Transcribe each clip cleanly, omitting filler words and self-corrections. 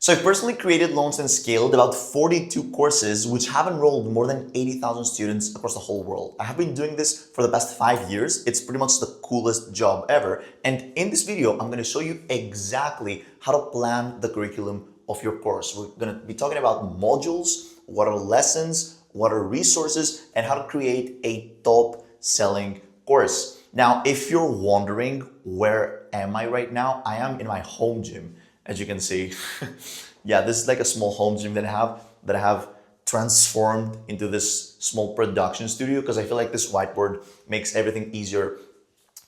So I've personally created, launched, and scaled about 42 courses which have enrolled more than 80,000 students across the whole world. I have been doing this for the past 5 years. It's pretty much the coolest job ever. And in this video, I'm going to show you exactly how to plan the curriculum of your course. We're going to be talking about modules, what are lessons, what are resources, and how to create a top selling course. Now, if you're wondering, where am I right now? I am in my home gym. As you can see, yeah, this is like a small home gym that I have transformed into this small production studio because I feel like this whiteboard makes everything easier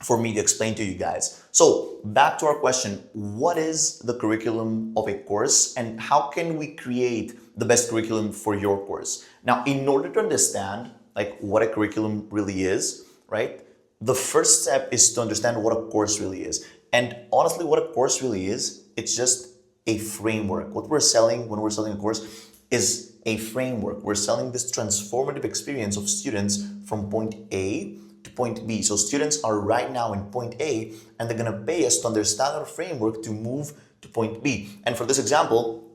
for me to explain to you guys. So back to our question, what is the curriculum of a course and how can we create the best curriculum for your course? Now, in order to understand like what a curriculum really is, right? The first step is to understand what a course really is. And honestly, what a course really is, it's just a framework. What we're selling when we're selling a course is a framework. We're selling this transformative experience of students from point A to point B. So students are right now in point A and they're gonna pay us to understand our framework to move to point B. And for this example,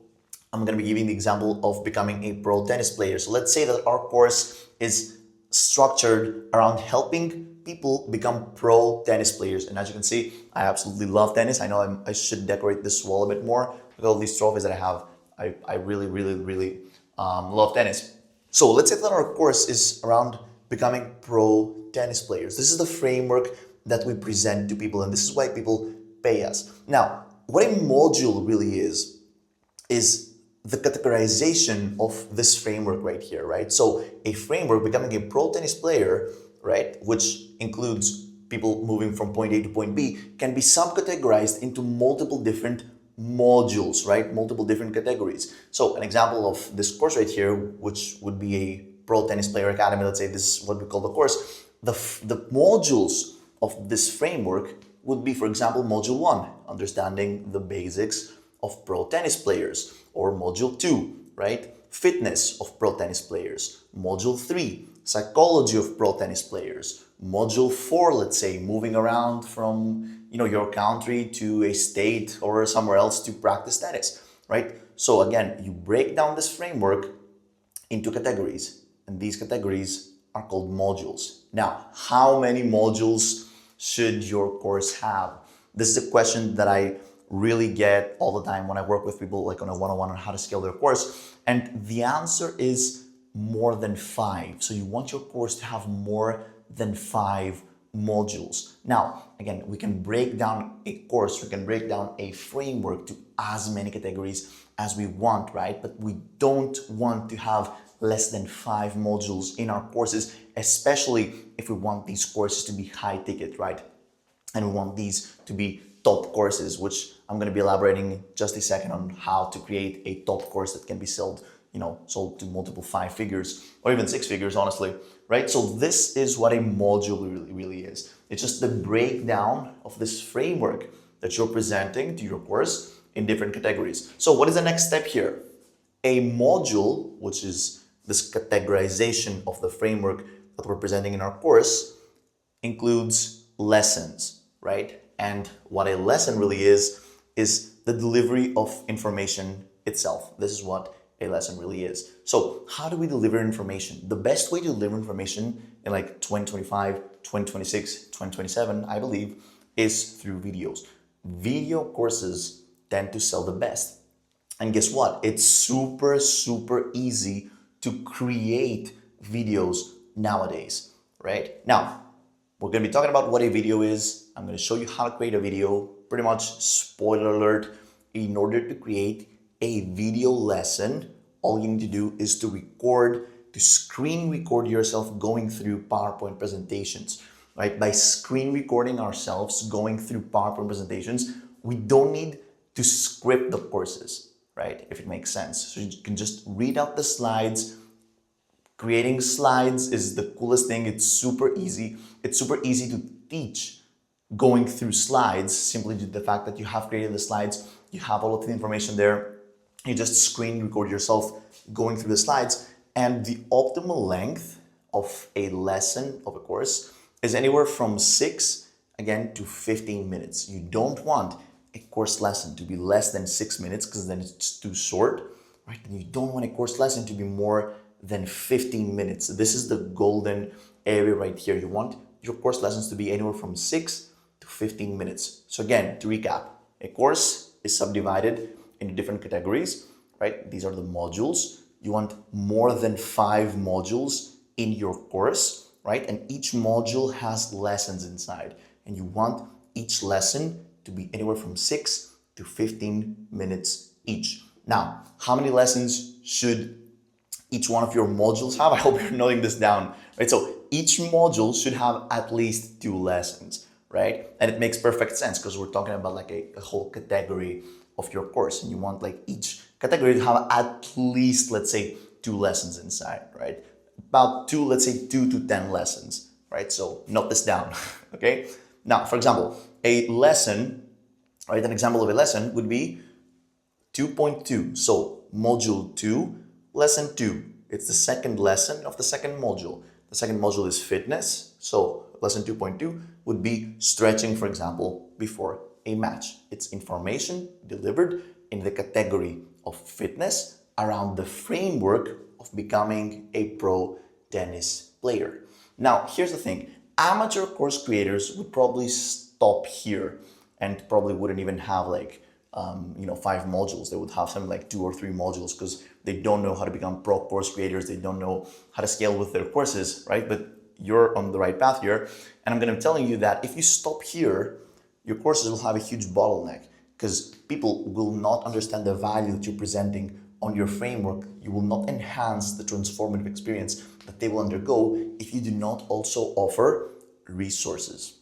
I'm gonna be giving the example of becoming a pro tennis player. So let's say that our course is structured around helping people become pro tennis players. And as you can see, I absolutely love tennis. I know I should decorate this wall a bit more. Look at all these trophies that I have. I really love tennis. So let's say that our course is around becoming pro tennis players. This is the framework that we present to people, and this is why people pay us. Now, what a module really is the categorization of this framework right here, right? So a framework, becoming a pro tennis player, right, which includes people moving from point A to point B, can be subcategorized into multiple different modules, right? Multiple different categories. So an example of this course right here, which would be a Pro Tennis Player Academy, let's say this is what we call the course, the modules of this framework would be, for example, Module 1, understanding the basics of pro tennis players, or Module 2, right? Fitness of pro tennis players. Module 3, psychology of pro tennis players. Module 4, let's say, moving around from your country to a state or somewhere else to practice tennis, right? So again, you break down this framework into categories, and these categories are called modules. Now, how many modules should your course have? This is a question that I really get all the time when I work with people like on a one-on-one on how to scale their course. And the answer is more than 5. So you want your course to have more than 5 modules. Now, again, we can break down a course, we can break down a framework to as many categories as we want, right? But we don't want to have less than 5 modules in our courses, especially if we want these courses to be high ticket, right? And we want these to be top courses, which I'm going to be elaborating in just a second on how to create a top course that can be sold to multiple 5 figures or even 6 figures, honestly, right? So this is what a module really is. It's just the breakdown of this framework that you're presenting to your course in different categories. So what is the next step here? A module, which is this categorization of the framework that we're presenting in our course, includes lessons, right? And what a lesson really is the delivery of information itself. This is what a lesson really is. So how do we deliver information? The best way to deliver information in like 2025, 2026, 2027, I believe, is through videos. Video courses tend to sell the best. And guess what? It's super easy to create videos nowadays, right? Now, we're going to be talking about what a video is. I'm going to show you how to create a video. Pretty much, spoiler alert, in order to create a video lesson, all you need to do is to screen record yourself going through PowerPoint presentations, right? By screen recording ourselves going through PowerPoint presentations, we don't need to script the courses, right? If it makes sense. So you can just read out the slides. Creating slides is the coolest thing. It's super easy. It's super easy to teach going through slides simply due to the fact that you have created the slides, you have all of the information there, you just screen record yourself going through the slides, and the optimal length of a lesson of a course is anywhere from 6 again to 15 minutes. You don't want a course lesson to be less than 6 minutes because then it's too short, right? And you don't want a course lesson to be more than 15 minutes. This is the golden area right here. You want your course lessons to be anywhere from 6 to 15 minutes. So again, to recap, a course is subdivided into different categories, right? These are the modules. You want more than 5 modules in your course, right? And each module has lessons inside, and you want each lesson to be anywhere from 6 to 15 minutes each. Now, how many lessons should each one of your modules have? I hope you're noting this down, right? So each module should have at least 2 lessons, right? And it makes perfect sense because we're talking about like a whole category of your course, and you want like each category to have at least, let's say, 2 lessons inside, right? About 2, let's say 2 to 10 lessons, right? So note this down, okay? Now, for example, a lesson, right? An example of a lesson would be 2.2. So module 2, lesson 2. It's the second lesson of the second module. The second module is fitness. So lesson 2.2 would be stretching, for example, before a match. It's information delivered in the category of fitness around the framework of becoming a pro tennis player. Now, here's the thing. Amateur course creators would probably stop here and probably wouldn't even have like 5 modules. They would have something like 2 or 3 modules because they don't know how to become pro course creators. They don't know how to scale with their courses, right? But you're on the right path here. And I'm going to be telling you that if you stop here, your courses will have a huge bottleneck because people will not understand the value that you're presenting on your framework. You will not enhance the transformative experience that they will undergo if you do not also offer resources.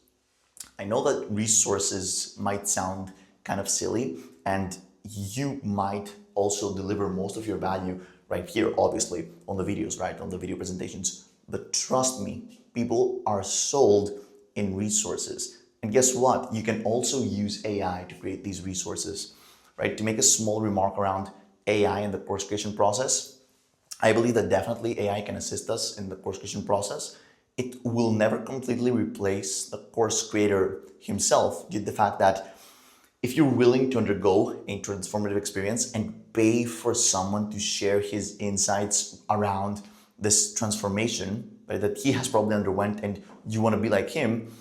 I know that resources might sound kind of silly, and you might also deliver most of your value right here, obviously, on the videos, right? On the video presentations. But trust me, people are sold in resources. And guess what? You can also use AI to create these resources, right? To make a small remark around AI in the course creation process, I believe that definitely AI can assist us in the course creation process. It will never completely replace the course creator himself due to the fact that if you're willing to undergo a transformative experience and pay for someone to share his insights around this transformation, right, that he has probably underwent, and you want to be like him,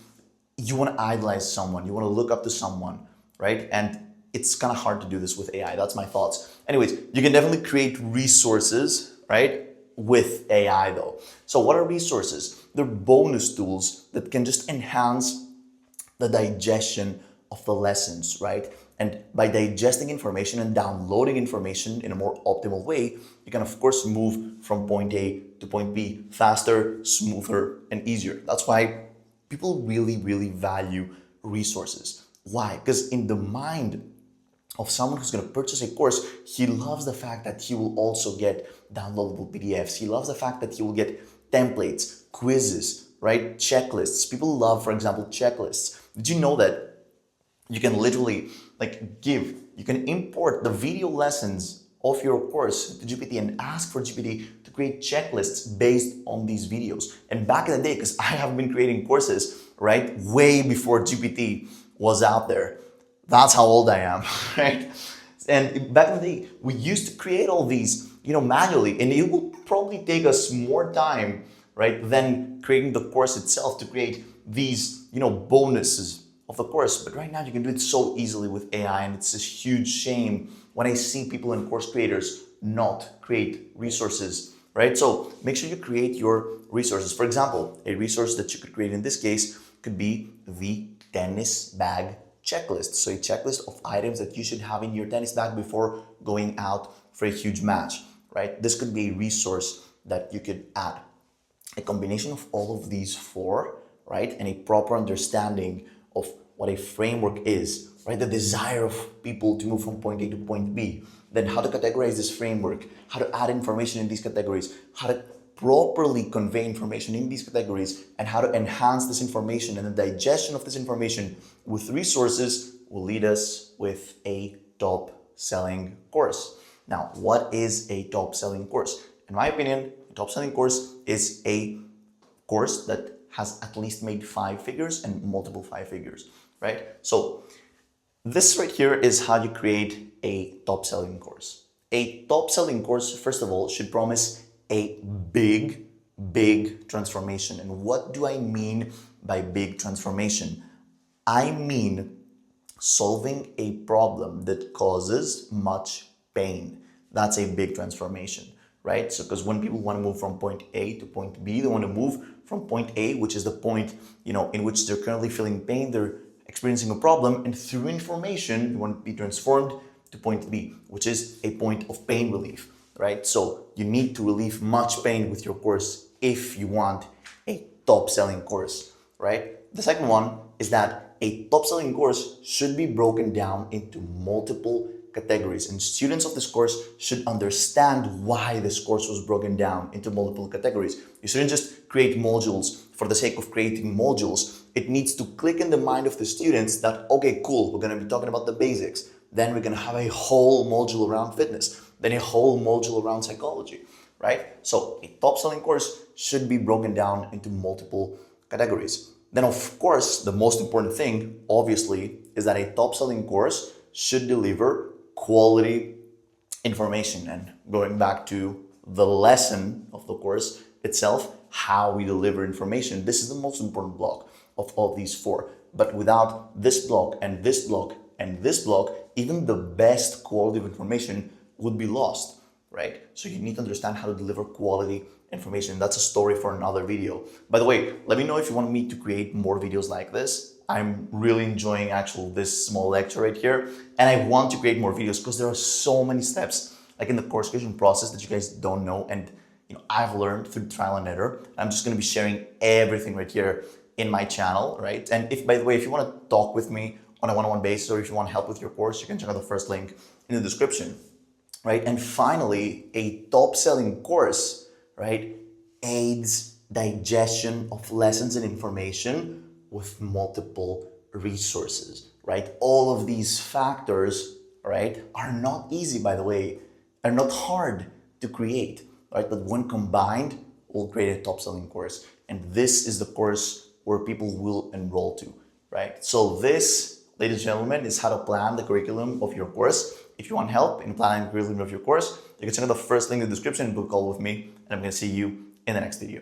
you want to idolize someone, you want to look up to someone, right? And it's kind of hard to do this with AI. That's my thoughts. Anyways, you can definitely create resources, right, with AI though. So what are resources? They're bonus tools that can just enhance the digestion of the lessons, right? And by digesting information and downloading information in a more optimal way, you can of course move from point A to point B faster, smoother, and easier. That's why people really, really value resources. Why? Because in the mind of someone who's going to purchase a course, he loves the fact that he will also get downloadable PDFs. He loves the fact that he will get templates, quizzes, right? Checklists. People love, for example, checklists. Did you know that you can literally you can import the video lessons of your course to GPT and ask for GPT to create checklists based on these videos? And back in the day, because I have been creating courses, right, way before GPT was out there. That's how old I am, right? And back in the day, we used to create all these, manually, and it would probably take us more time, right, than creating the course itself to create these, bonuses of the course. But right now you can do it so easily with AI, and it's this huge shame when I see people and course creators not create resources, right? So make sure you create your resources. For example, a resource that you could create in this case could be the tennis bag checklist. So a checklist of items that you should have in your tennis bag before going out for a huge match, right? This could be a resource that you could add. A combination of all of these 4, right, and a proper understanding of what a framework is, right? The desire of people to move from point A to point B, then how to categorize this framework, how to add information in these categories, how to properly convey information in these categories, and how to enhance this information and the digestion of this information with resources will lead us with a top-selling course. Now, what is a top-selling course? In my opinion, a top-selling course is a course that has at least made 5 figures and multiple 5 figures, right? So This right here is how you create a top-selling course. A top-selling course, first of all, should promise a big transformation. And what do I mean by big transformation? I mean solving a problem that causes much pain. That's a big transformation, right? So because when people want to move from point A to point B, they want to move from point A, which is the point, in which they're currently feeling pain, they're experiencing a problem, and through information, you want to be transformed to point B, which is a point of pain relief, right? So you need to relieve much pain with your course if you want a top-selling course, right? The second one is that a top-selling course should be broken down into multiple categories, and students of this course should understand why this course was broken down into multiple categories. You shouldn't just create modules for the sake of creating modules. It needs to click in the mind of the students that, okay, cool, we're going to be talking about the basics. Then we're going to have a whole module around fitness, then a whole module around psychology, right? So a top-selling course should be broken down into multiple categories. Then, of course, the most important thing, obviously, is that a top-selling course should deliver quality information. And going back to the lesson of the course itself, how we deliver information, this is the most important block of all these four. But without this block and this block and this block, even the best quality of information would be lost, right? So you need to understand how to deliver quality information. That's a story for another video. By the way, let me know if you want me to create more videos like this. I'm really enjoying this small lecture right here, and I want to create more videos because there are so many steps like in the course creation process that you guys don't know, and I've learned through trial and error. I'm just going to be sharing everything right here in my channel, right? And if, by the way, if you want to talk with me on a one-on-one basis, or if you want help with your course, you can check out the first link in the description, right? And finally, a top-selling course, right, aids digestion of lessons and information with multiple resources, right? All of these factors, right, are not easy, by the way, are not hard to create, right? But when combined, will create a top-selling course. And this is the course where people will enroll to, right? So this, ladies and gentlemen, is how to plan the curriculum of your course. If you want help in planning the curriculum of your course, you can check out the first link in the description and book a call with me, and I'm going to see you in the next video.